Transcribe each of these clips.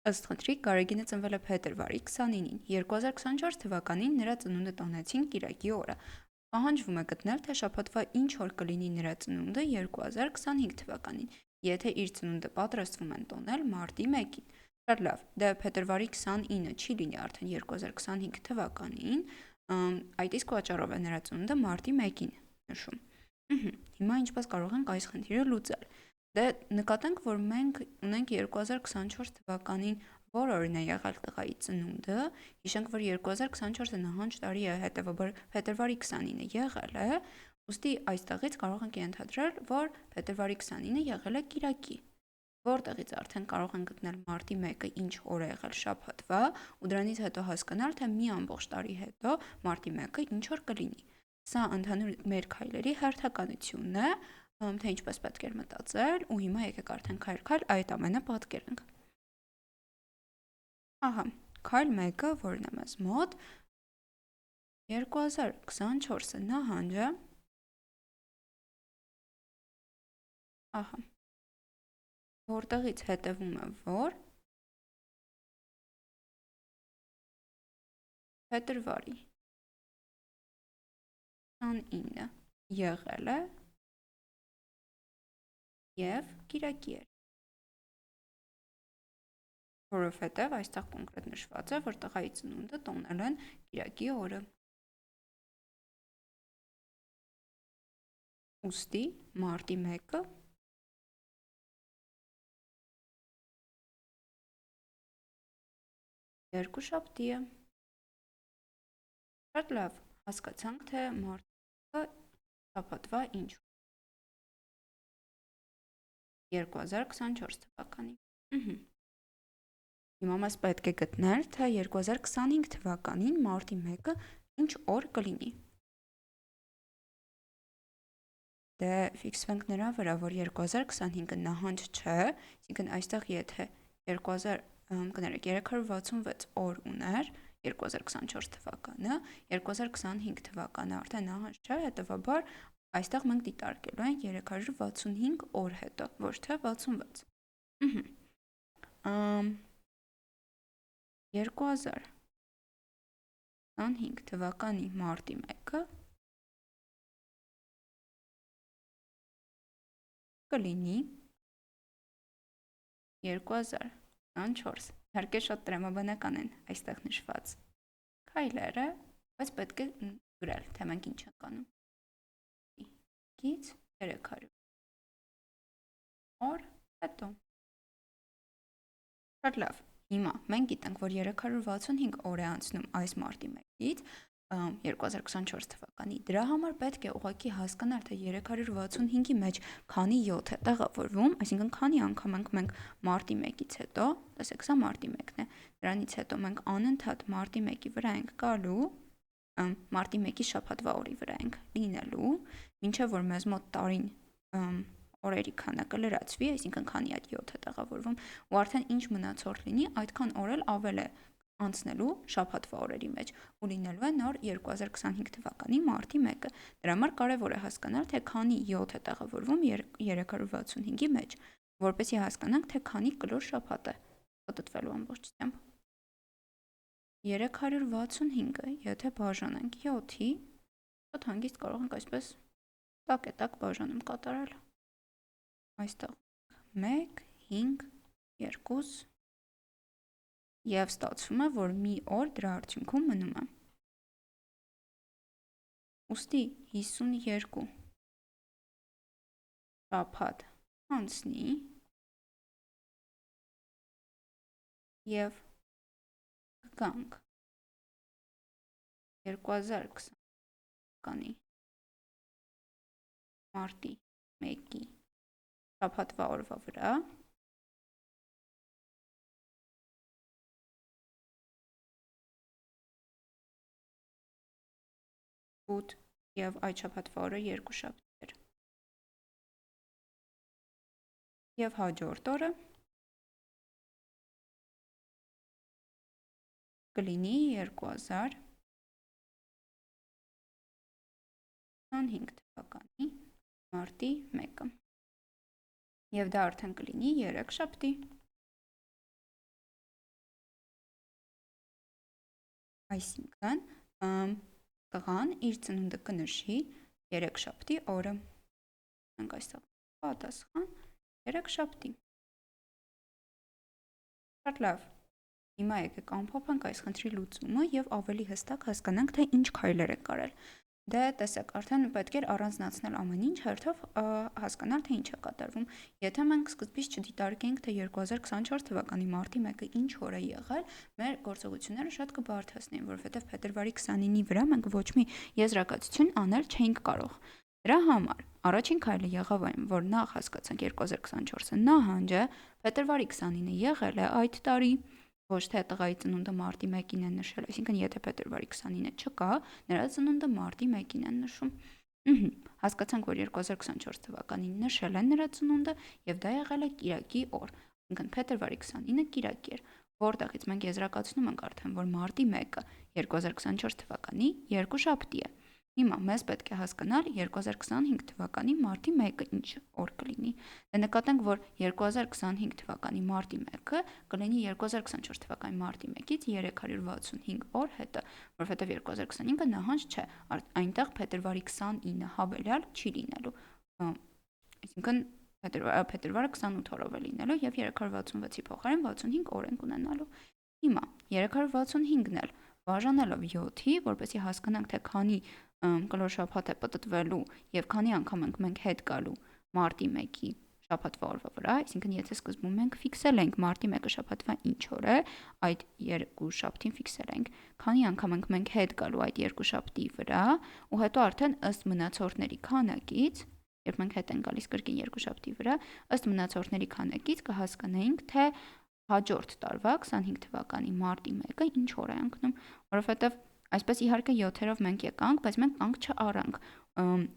Ըստ խնդրի Գարեգինը ծնվել է փետրվարի 29-ին, 2024 թվականին նրա ծնունդը տոնեցին կիրակի օրը։ Պահանջվում է գտնել, թե շաբաթվա ինչ օր կլինի նրա ծնունդը 2025 թվականին, եթե իր ծնունդը պատրաստվում են տոնել մարտի 1-ին։ Շատ լավ, դե փետրվարի 29-ը չի լինի արդեն 2025 թվականին, այդ իսկ պատճառով է նրա ծնունդը մարտի 1-ին նշում։ Հիմա ինչպես կարող ենք այս խնդիրը լուծել։ Դե նկատենք, որ մենք ունենք 2024 թվականին որ օրն է եղել տղայի ծնունդը, հիշենք, որ 2024-ը նահանջ տարի է, հետևաբար փետրվարի 29-ը եղել է, ուստի այստեղից կարող ենք ենթադրել, որ փետրվարի 29-ը եղել է կիրակի, որտեղից արդեն կարող ենք գտնել մարտի 1-ը ինչ օր է եղել շաբաթվա, ու դրանից հետո հասկանալ, թե մի ամբողջ տարի հետո մարտի 1-ը ինչ օր կլինի։ Սա ընդհանուր մեր քայլերի հերթականությունն է, թե ինչպես պետք էր մտածել, ու հիմա եկեք արդեն քայլ-քայլ այդ ամենը պատկերենք։ Ահա, քայլ 1-ը, որն է մեզ մոտ, 2024-ը նահանջը, ահա, որտեղից հետևում է, որ փետրվարի 29-ը եղել է և կիրակի էր, որովհետև այստեղ կոնկրետ նշված է, որ տղայի ծնունդը տոնել են կիրակի օրը։ Ուստի մարտի 1-ը երկուշաբթի է։ Շատ լավ, հասկացանք, թե մարտի 1-ը շաբաթվա ինչ 2024 թվականին։ Հիմա մեզ պետք է գտնել, թե 2025 թվականին մարտի 1-ը ինչ օր կլինի։ Դե ֆիքսվենք նրա վրա, որ 2025-ը նահանջ չէ, այսինքն այստեղ եթե 366 օր ուներ 2024 թվականը, 2025 թվականը արդեն նահանջ չէ, հետևաբար այստեղ մենք դիտարկելու ենք 365 օր հետո, ոչ թե 66։ 2025 թվականի մարտի 1-ը կլինի 2024, իհարկե շատ տրամաբանական են այստեղ նշված քայլերը, բայց պետք է գրել, թե մենք ինչ ենք անում։ Գից 300 օր հետո։ Շատ լավ, հիմա մենք գիտենք, որ 365 օր է անցնում այս մարտի 1-ից 2024 թվականի, դրա համար պետք է ուղղակի հասկանալ, թե 365-ի մեջ քանի 7 է տեղավորվում, այսինքն քանի անգամ մենք մարտի 1-ից հետո, տեսեք սա մարտի 1-ն է, դրանից հետո մենք անընդհատ մարտի 1-ի վրա ենք գալու, մարտի 1-ի շաբաթվա օրի վրա ենք լինելու, մինչև որ մեզ մոտ տարին օրերի քանակը լրացվի, այսինքն քանի այդ 7 է տեղավորվում, ու արդեն ինչ մնացորդ լինի, այդքան օր էլ ավել է անցնելու շաբաթվա օրերի մեջ ու լինելու է նոր 2025 թվականի մարտի 1-ը։ Դրա համար կարևոր է հասկանալ, թե քանի 7 է տեղավորվում 365-ի մեջ, որպեսզի հասկանանք, թե քանի կլոր շաբաթ է պատտվելու ամբողջությամբ։ 365-ը, եթե բաժանենք 7-ի, շատ հանգիստ կարող ենք այսպես տակ բաժանում կատարել։ Այստեղ 1, 5, 2 և ստացվում է, որ մի օր դրա արդյունքում մնում է։ Ուստի 52 շաբաթ անցնի և գանք 2020-ականի մարտի 1-ի շաբաթվա օրվա վրա, ութ և այդ շաբաթվա օրը երկուշաբթի էր։ Եվ հաջորդ օրը կլինի 2025 թվականի մարտի 1-ը։ Եվ դա արդեն կլինի 3 շաբթի։ Այսինքն տղան իր ծնունդը կնշի երեքշաբթի օրը։ Մենք այստեղ պատասխան երեքշաբթի։ Շատ լավ։ Հիմա եկեք ամփոփենք այս խնդրի լուծումը եւ ավելի հստակ հասկանանք, թե ինչ քայլեր են կարել։ Դե տեսեք, արդեն պետք էր առանձնացնել ամեն ինչ, հերթով հասկանալ, թե ինչ է կատարվում։ Եթե մենք սկզբից չդիտարկենք, թե 2024 թվականի մարտի 1-ը ինչ օր է եղել, մեր գործողությունները շատ կբարդացնեին, որովհետև փետրվարի 29-ի վրա մենք ոչ մի եզրակացություն անել չէինք կարող։ Դրա համար առաջին քայլը եղավ այն, որ նախ հասկացանք 2024-ը նահանջ է, փետրվարի 29-ը եղել է այդ տարի, ոչ թե տղայի ծնունդը մարտի 1-ին են նշել, այսինքն եթե փետրվարի 29-ը չկա, նրա ծնունդը մարտի 1-ին են նշում։ Հասկացանք, որ 2024 թվականին նշել են նրա ծնունդը եւ դա եղել է կիրակի օր, այսինքն փետրվարի 29-ը կիրակ էր, որտեղից մենք եզրակացնում ենք արդեն, որ մարտի 1-ը 2024 թվականի երկուշաբթի է։ Հիմա մեզ պետք է հասկանալ 2025 թվականի մարտի 1-ը ինչ օր կլինի։ Դե նկատենք, որ 2025 թվականի մարտի 1-ը կլինի 2024 թվականի մարտի 1-ից 365 օր հետը, որովհետև 2025-ը նահանջ չէ, այնտեղ փետրվարի 29-ը հավելյալ չի լինելու։ Այսինքն փետրվարը 28 օրով է լինելու եւ 366-ի փոխարեն 65 օր ենք ունենալու։ Հիմա 365-ն էլ բաժանելով 7-ի, որպեսզի հասկանանք, թե քանի կլոր շաբաթ է պտտվելու եւ քանի անգամ ենք մենք հետ գալու մարտի 1-ի շաբաթվա օրվա վրա, այսինքն եթե սկզբում մենք ֆիքսել ենք մարտի 1-ը շաբաթվա ինչ օր է, այդ երկու շաբթին ֆիքսել ենք, քանի անգամ ենք մենք հետ գալու այդ երկու շաբթի վրա, ու հետո արդեն ըստ մնացորդների քանակից, երբ մենք հետ ենք գալիս կրկին երկու շաբթի վրա, ըստ մնացորդների քանակից կհասկանայինք, թե հաջորդ տարվա 25 թվականի մարտի 1-ը ինչ օր է ընկնում, որովհետև այսպես իհարկե 7-երով մենք եկանք, բայց մենք կանգ չառանք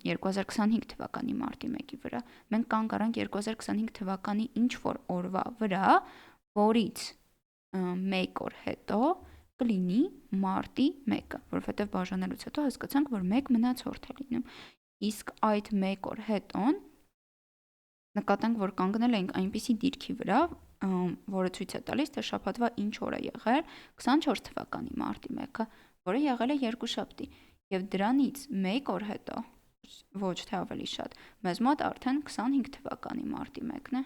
2025 թվականի մարտի 1-ի վրա։ Մենք կանգ առանք 2025 թվականի ինչ որ օրվա վրա, որից 1 օր հետո կլինի մարտի 1-ը, որովհետև բաժանելուց հետո հասկացանք, որ 1 մնացորդ է լինում։ Իսկ այդ 1 օր հետոն նկատենք, որ կանգնել ենք այնպիսի դիրքի վրա, որը ցույց է տալիս, թե շաբաթվա ինչ օր է եղել 24 թվականի մարտի 1-ը, որը եղել է երկուշաբթի, եւ դրանից 1 օր հետո, ոչ թե ավելի շատ, մեզ մոտ արդեն 25 թվականի մարտի 1-ն է։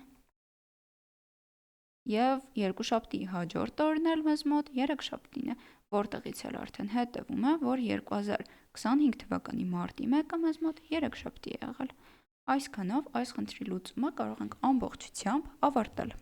Եվ երկուշաբթի հաջորդ օրն էլ մեզ մոտ երեքշաբթին է, որտեղից էլ արդեն հետևում է, որ 2025 թվականի մարտի 1-ը մեզ մոտ երեքշաբթի է եղել։ Այսքանով այս խնդրի լուծումը կարող ենք ամբողջությամբ ավարտել։